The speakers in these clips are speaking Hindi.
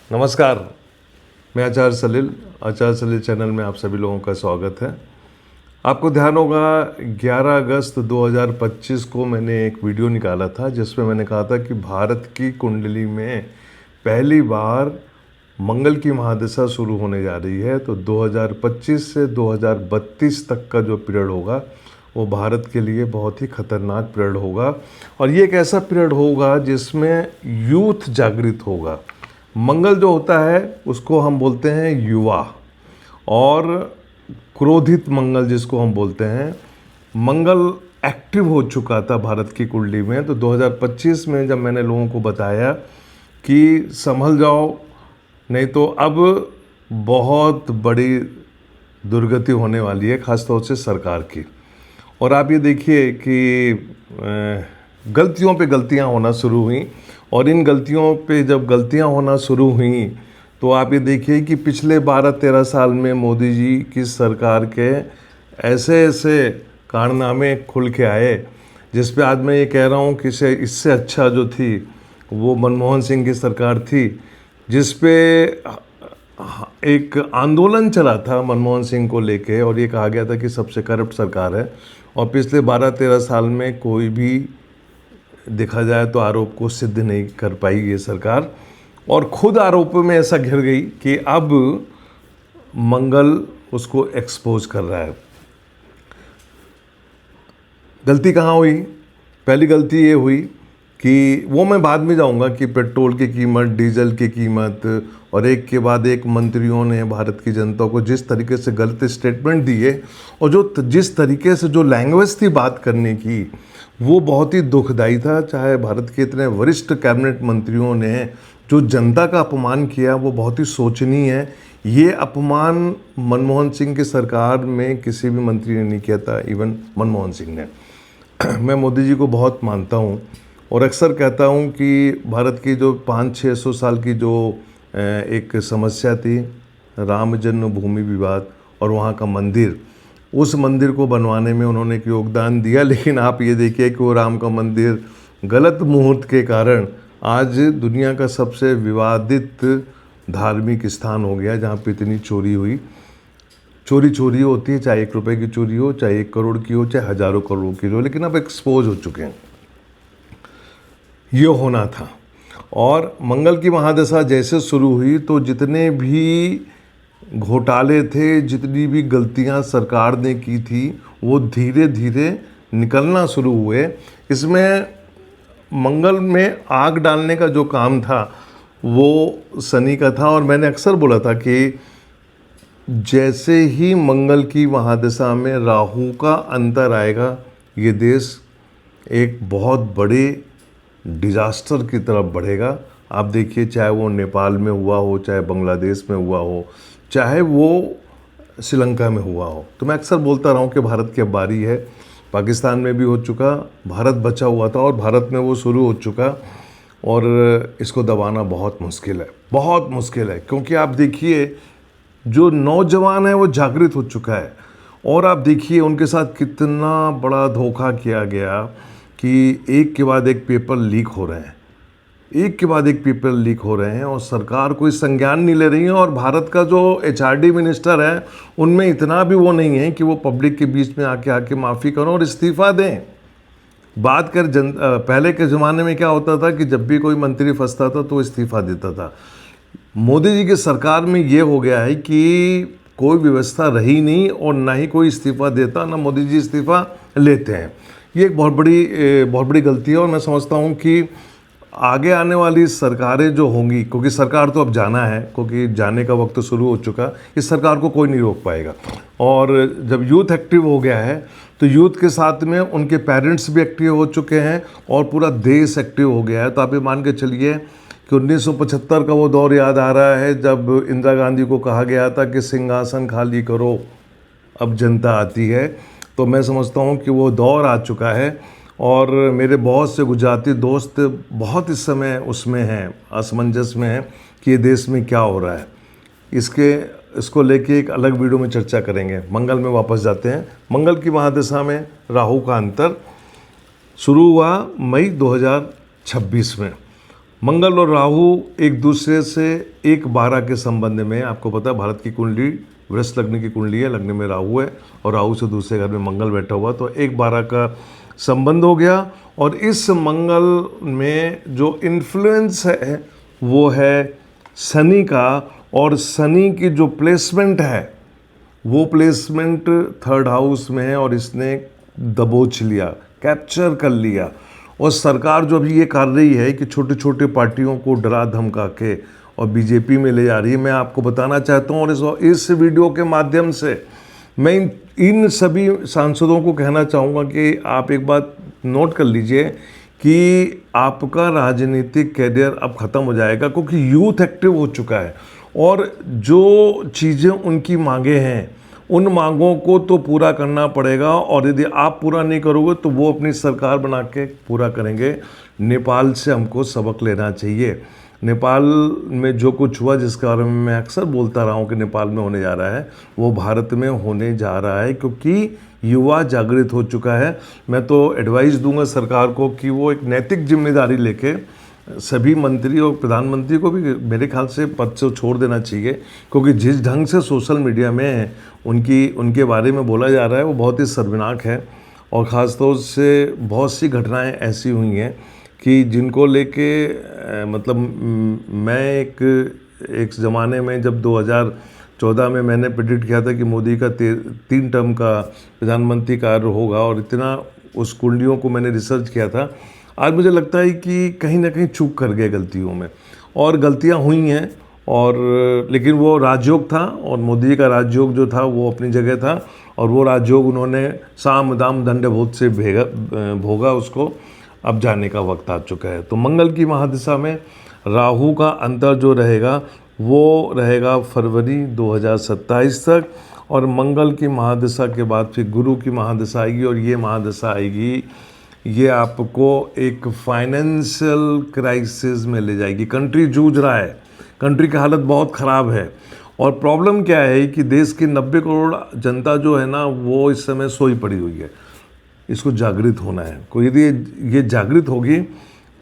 नमस्कार। मैं आचार्य सलील। आचार्य सलील चैनल में आप सभी लोगों का स्वागत है। आपको ध्यान होगा 11 अगस्त 2025 को मैंने एक वीडियो निकाला था जिसमें मैंने कहा था कि भारत की कुंडली में पहली बार मंगल की महादशा शुरू होने जा रही है। तो 2025 से 2032 तक का जो पीरियड होगा वो भारत के लिए बहुत ही खतरनाक पीरियड होगा। और ये एक ऐसा पीरियड होगा जिसमें यूथ जागृत होगा। मंगल जो होता है उसको हम बोलते हैं युवा, और क्रोधित मंगल जिसको हम बोलते हैं, मंगल एक्टिव हो चुका था भारत की कुंडली में। तो 2025 में जब मैंने लोगों को बताया कि संभल जाओ, नहीं तो अब बहुत बड़ी दुर्गति होने वाली है, ख़ासतौर से सरकार की। और आप ये देखिए कि गलतियों पे गलतियां होना शुरू हुई, और इन गलतियों पे जब गलतियां होना शुरू हुई तो आप ये देखिए कि पिछले 12-13 साल में मोदी जी की सरकार के ऐसे ऐसे कारनामे खुल के आए, जिस पे आज मैं ये कह रहा हूँ कि इससे अच्छा जो थी वो मनमोहन सिंह की सरकार थी, जिस पे एक आंदोलन चला था मनमोहन सिंह को लेके, और ये कहा गया था कि सबसे करप्ट सरकार है। और पिछले 12-13 साल में कोई भी देखा जाए तो आरोप को सिद्ध नहीं कर पाई ये सरकार, और खुद आरोपों में ऐसा घिर गई कि अब मंगल उसको एक्सपोज कर रहा है। गलती कहाँ हुई? पहली गलती ये हुई कि वो मैं बाद में जाऊंगा कि पेट्रोल की कीमत, डीजल की कीमत, और एक के बाद एक मंत्रियों ने भारत की जनता को जिस तरीके से गलत स्टेटमेंट दिए, और जिस तरीके से जो लैंग्वेज थी बात करने की, वो बहुत ही दुखदायी था। चाहे भारत के इतने वरिष्ठ कैबिनेट मंत्रियों ने जो जनता का अपमान किया वो बहुत ही शोचनीय है। ये अपमान मनमोहन सिंह की सरकार में किसी भी मंत्री ने नहीं किया था, इवन मनमोहन सिंह ने। मैं मोदी जी को बहुत मानता हूँ और अक्सर कहता हूँ कि भारत की जो 500-600 साल की जो एक समस्या थी, राम जन्मभूमि विवाद और वहाँ का मंदिर, उस मंदिर को बनवाने में उन्होंने एक योगदान दिया। लेकिन आप ये देखिए कि वो राम का मंदिर गलत मुहूर्त के कारण आज दुनिया का सबसे विवादित धार्मिक स्थान हो गया, जहाँ पे इतनी चोरी हुई। चोरी होती है, चाहे 1 रुपए की चोरी हो, चाहे 1 करोड़ की हो, चाहे हज़ारों करोड़ की हो, लेकिन अब एक्सपोज हो चुके हैं। ये होना था। और मंगल की महादशा जैसे शुरू हुई तो जितने भी घोटाले थे, जितनी भी गलतियां सरकार ने की थी, वो धीरे धीरे निकलना शुरू हुए। इसमें मंगल में आग डालने का जो काम था वो शनि का था। और मैंने अक्सर बोला था कि जैसे ही मंगल की महादशा में राहु का अंतर आएगा, ये देश एक बहुत बड़े डिजास्टर की तरफ बढ़ेगा। आप देखिए, चाहे वो नेपाल में हुआ हो, चाहे बांग्लादेश में हुआ हो, चाहे वो श्रीलंका में हुआ हो। तो मैं अक्सर बोलता रहा हूँ कि भारत की अब बारी है। पाकिस्तान में भी हो चुका, भारत बचा हुआ था और भारत में वो शुरू हो चुका, और इसको दबाना बहुत मुश्किल है, बहुत मुश्किल है। क्योंकि आप देखिए, जो नौजवान है वो जागृत हो चुका है, और आप देखिए उनके साथ कितना बड़ा धोखा किया गया कि एक के बाद एक पेपर लीक हो रहे हैं, एक के बाद एक पेपर लीक हो रहे हैं, और सरकार कोई संज्ञान नहीं ले रही है। और भारत का जो एचआरडी मिनिस्टर है, उनमें इतना भी वो नहीं है कि वो पब्लिक के बीच में आके माफ़ी करो और इस्तीफ़ा दें। बात कर पहले के ज़माने में क्या होता था कि जब भी कोई मंत्री फंसता था तो इस्तीफ़ा देता था। मोदी जी की सरकार में ये हो गया है कि कोई व्यवस्था रही नहीं, और ना ही कोई इस्तीफ़ा देता, ना मोदी जी इस्तीफ़ा लेते हैं। ये एक बहुत बड़ी गलती है। और मैं समझता हूँ कि आगे आने वाली सरकारें जो होंगी, क्योंकि सरकार तो अब जाना है, क्योंकि जाने का वक्त तो शुरू हो चुका, इस सरकार को कोई नहीं रोक पाएगा। और जब यूथ एक्टिव हो गया है तो यूथ के साथ में उनके पेरेंट्स भी एक्टिव हो चुके हैं, और पूरा देश एक्टिव हो गया है। तो आप ये मान के चलिए कि 1975 का वो दौर याद आ रहा है, जब इंदिरा गांधी को कहा गया था कि सिंहासन खाली करो, अब जनता आती है। तो मैं समझता हूँ कि वो दौर आ चुका है, और मेरे बहुत से गुजराती दोस्त बहुत इस समय उसमें हैं, असमंजस में हैं कि ये देश में क्या हो रहा है। इसको लेके एक अलग वीडियो में चर्चा करेंगे। मंगल में वापस जाते हैं। मंगल की महादशा में राहु का अंतर शुरू हुआ मई 2026 में, मंगल और राहु एक दूसरे से 1/12 के संबंध में, आपको पता है भारत की कुंडली वृष लग्न की कुंडली है, लग्न में राहु है और राहु से दूसरे घर में मंगल बैठा हुआ, तो 1/12 का संबंध हो गया। और इस मंगल में जो इन्फ्लुएंस है वो है शनि का, और शनि की जो प्लेसमेंट है वो प्लेसमेंट 3rd हाउस में है, और इसने दबोच लिया, कैप्चर कर लिया। और सरकार जो अभी ये कर रही है कि छोटे छोटे पार्टियों को डरा धमका के और बीजेपी में ले जा रही है, मैं आपको बताना चाहता हूँ और इस वीडियो के माध्यम से मैं इन सभी सांसदों को कहना चाहूँगा कि आप एक बात नोट कर लीजिए कि आपका राजनीतिक कैरियर अब ख़त्म हो जाएगा, क्योंकि यूथ एक्टिव हो चुका है और जो चीज़ें उनकी मांगे हैं उन मांगों को तो पूरा करना पड़ेगा, और यदि आप पूरा नहीं करोगे तो वो अपनी सरकार बना के पूरा करेंगे। नेपाल से हमको सबक लेना चाहिए। नेपाल में जो कुछ हुआ, जिसके बारे में मैं अक्सर बोलता रहा हूँ कि नेपाल में होने जा रहा है, वो भारत में होने जा रहा है, क्योंकि युवा जागृत हो चुका है। मैं तो एडवाइस दूंगा सरकार को कि वो एक नैतिक जिम्मेदारी लेके सभी मंत्री और प्रधानमंत्री को भी मेरे ख्याल से पद से छोड़ देना चाहिए, क्योंकि जिस ढंग से सोशल मीडिया में उनके बारे में बोला जा रहा है वो बहुत ही शर्मनाक है। और ख़ास तौर से बहुत सी घटनाएं ऐसी हुई हैं कि जिनको लेके मतलब मैं एक ज़माने में जब 2014 में मैंने प्रेडिक्ट किया था कि मोदी का 3 टर्म का प्रधानमंत्री कार्य होगा, और इतना उस कुंडलियों को मैंने रिसर्च किया था। आज मुझे लगता है कि कहीं ना कहीं चूक कर गए गलतियों में, और गलतियां हुई हैं, और लेकिन वो राजयोग था, और मोदी का राजयोग जो था वो अपनी जगह था, और वो राजयोग उन्होंने साम दाम दंड भोग से भोगा उसको। अब जाने का वक्त आ चुका है। तो मंगल की महादशा में राहु का अंतर जो रहेगा वो रहेगा फरवरी 2027 तक, और मंगल की महादशा के बाद फिर गुरु की महादशा आएगी, और ये महादशा आएगी, ये आपको एक फाइनेंशियल क्राइसिस में ले जाएगी। कंट्री जूझ रहा है, कंट्री की हालत बहुत ख़राब है, और प्रॉब्लम क्या है कि देश की 90 करोड़ जनता जो है ना वो इस समय सोई पड़ी हुई है। इसको जागृत होना है। कोई यदि ये जागृत होगी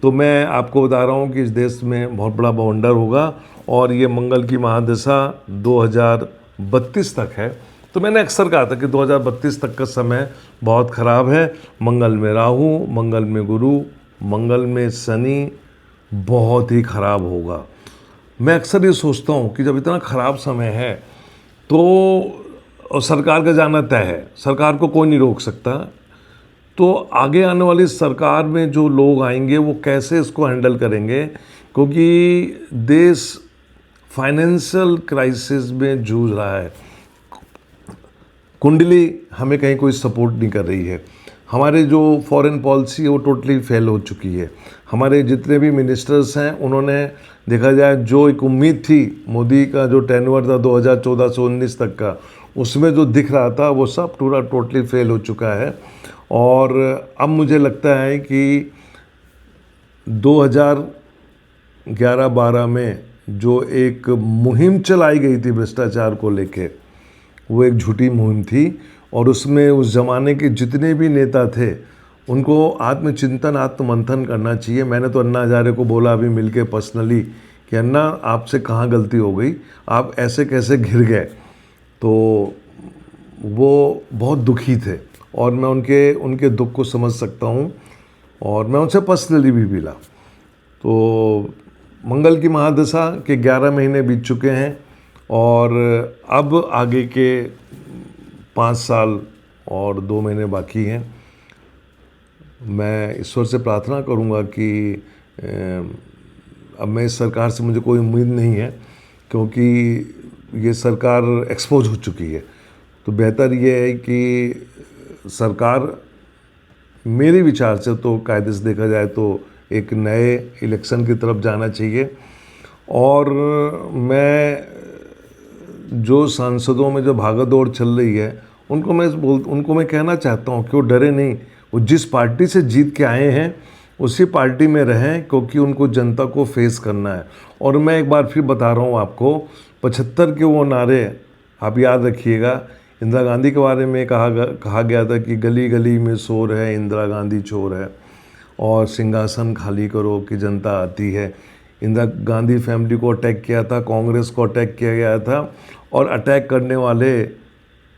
तो मैं आपको बता रहा हूँ कि इस देश में बहुत बड़ा बवंडर होगा, और ये मंगल की महादशा 2032 तक है। तो मैंने अक्सर कहा था कि 2032 तक का समय बहुत ख़राब है। मंगल में राहु, मंगल में गुरु, मंगल में शनि बहुत ही ख़राब होगा। मैं अक्सर ये सोचता हूँ कि जब इतना ख़राब समय है तो, और सरकार का जाना तय है, सरकार को कोई नहीं रोक सकता, तो आगे आने वाली सरकार में जो लोग आएंगे वो कैसे इसको हैंडल करेंगे, क्योंकि देश फाइनेंशियल क्राइसिस में जूझ रहा है। कुंडली हमें कहीं कोई सपोर्ट नहीं कर रही है। हमारे जो फॉरेन पॉलिसी है वो टोटली फेल हो चुकी है। हमारे जितने भी मिनिस्टर्स हैं उन्होंने, देखा जाए जो एक उम्मीद थी, मोदी का जो टेन्योर था 2014 से 19 तक का, उसमें जो दिख रहा था वो सब पूरा टोटली फेल हो चुका है। और अब मुझे लगता है कि 2011-12 में जो एक मुहिम चलाई गई थी भ्रष्टाचार को लेके, वो एक झूठी मुहिम थी, और उसमें उस ज़माने के जितने भी नेता थे उनको आत्मचिंतन आत्ममंथन करना चाहिए। मैंने तो अन्ना हजारे को बोला अभी मिलके पर्सनली कि अन्ना आपसे कहाँ गलती हो गई, आप ऐसे कैसे घिर गए। तो वो बहुत दुखी थे, और मैं उनके दुख को समझ सकता हूँ, और मैं उनसे पर्सनली भी मिला। तो मंगल की महादशा के 11 महीने बीत चुके हैं, और अब आगे के 5 साल और 2 महीने बाकी हैं। मैं ईश्वर से प्रार्थना करूंगा कि अब मैं इस सरकार से मुझे कोई उम्मीद नहीं है, क्योंकि ये सरकार एक्सपोज हो चुकी है। तो बेहतर ये है कि सरकार, मेरे विचार से तो कायदे से देखा जाए तो एक नए इलेक्शन की तरफ जाना चाहिए। और मैं जो सांसदों में जो भागदौड़ चल रही है उनको मैं कहना चाहता हूँ कि वो डरे नहीं, वो जिस पार्टी से जीत के आए हैं उसी पार्टी में रहें, क्योंकि उनको जनता को फेस करना है। और मैं एक बार फिर बता रहा हूँ आपको, 75 के वो नारे आप याद रखिएगा। इंदिरा गांधी के बारे में कहा गया था कि गली गली में शोर है, इंदिरा गांधी चोर है। और सिंहासन खाली करो कि जनता आती है। इंदिरा गांधी फैमिली को अटैक किया था, कांग्रेस को अटैक किया गया था, और अटैक करने वाले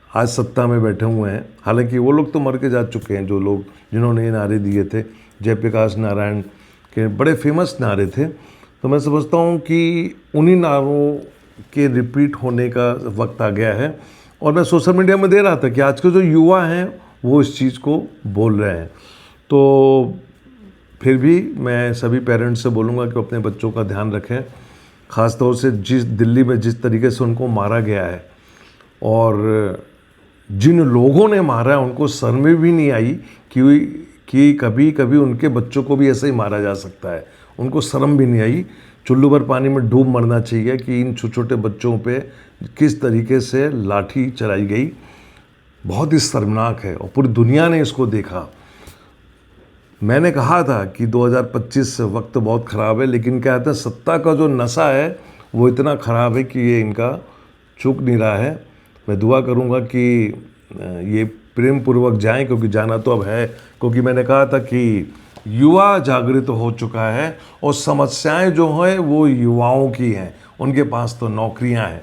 आज सत्ता में बैठे हुए हैं। हालांकि वो लोग तो मर के जा चुके हैं, जो लोग जिन्होंने ये नारे दिए थे। जयप्रकाश नारायण के बड़े फेमस नारे थे। तो मैं समझता हूँ कि उन्हीं नारों के रिपीट होने का वक्त आ गया है। और मैं सोशल मीडिया में दे रहा था कि आज के जो युवा हैं वो इस चीज़ को बोल रहे हैं। तो फिर भी मैं सभी पेरेंट्स से बोलूँगा कि अपने बच्चों का ध्यान रखें, ख़ास तौर से दिल्ली में जिस तरीके से उनको मारा गया है, और जिन लोगों ने मारा है उनको शर्म भी नहीं आई कि कभी कभी उनके बच्चों को भी ऐसे ही मारा जा सकता है। उनको शर्म भी नहीं आई। चुल्लू भर पानी में डूब मरना चाहिए कि इन छोटे छोटे बच्चों पे किस तरीके से लाठी चलाई गई। बहुत ही शर्मनाक है और पूरी दुनिया ने इसको देखा। मैंने कहा था कि 2025 वक्त बहुत ख़राब है, लेकिन क्या कहते हैं, सत्ता का जो नशा है वो इतना ख़राब है कि ये इनका चूक नहीं रहा है। मैं दुआ करूंगा कि ये प्रेम पूर्वक जाएं, क्योंकि जाना तो अब है। क्योंकि मैंने कहा था कि युवा जागृत हो चुका है और समस्याएं जो हैं वो युवाओं की हैं। उनके पास तो नौकरियां हैं,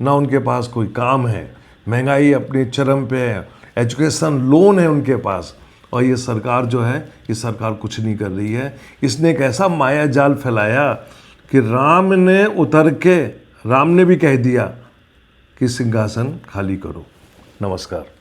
ना उनके पास कोई काम है, महंगाई अपने चरम पे है, एजुकेशन लोन है उनके पास, और ये सरकार जो है, ये सरकार कुछ नहीं कर रही है। इसने एक ऐसा माया जाल फैलाया कि राम ने भी कह दिया कि सिंहासन खाली करो। नमस्कार।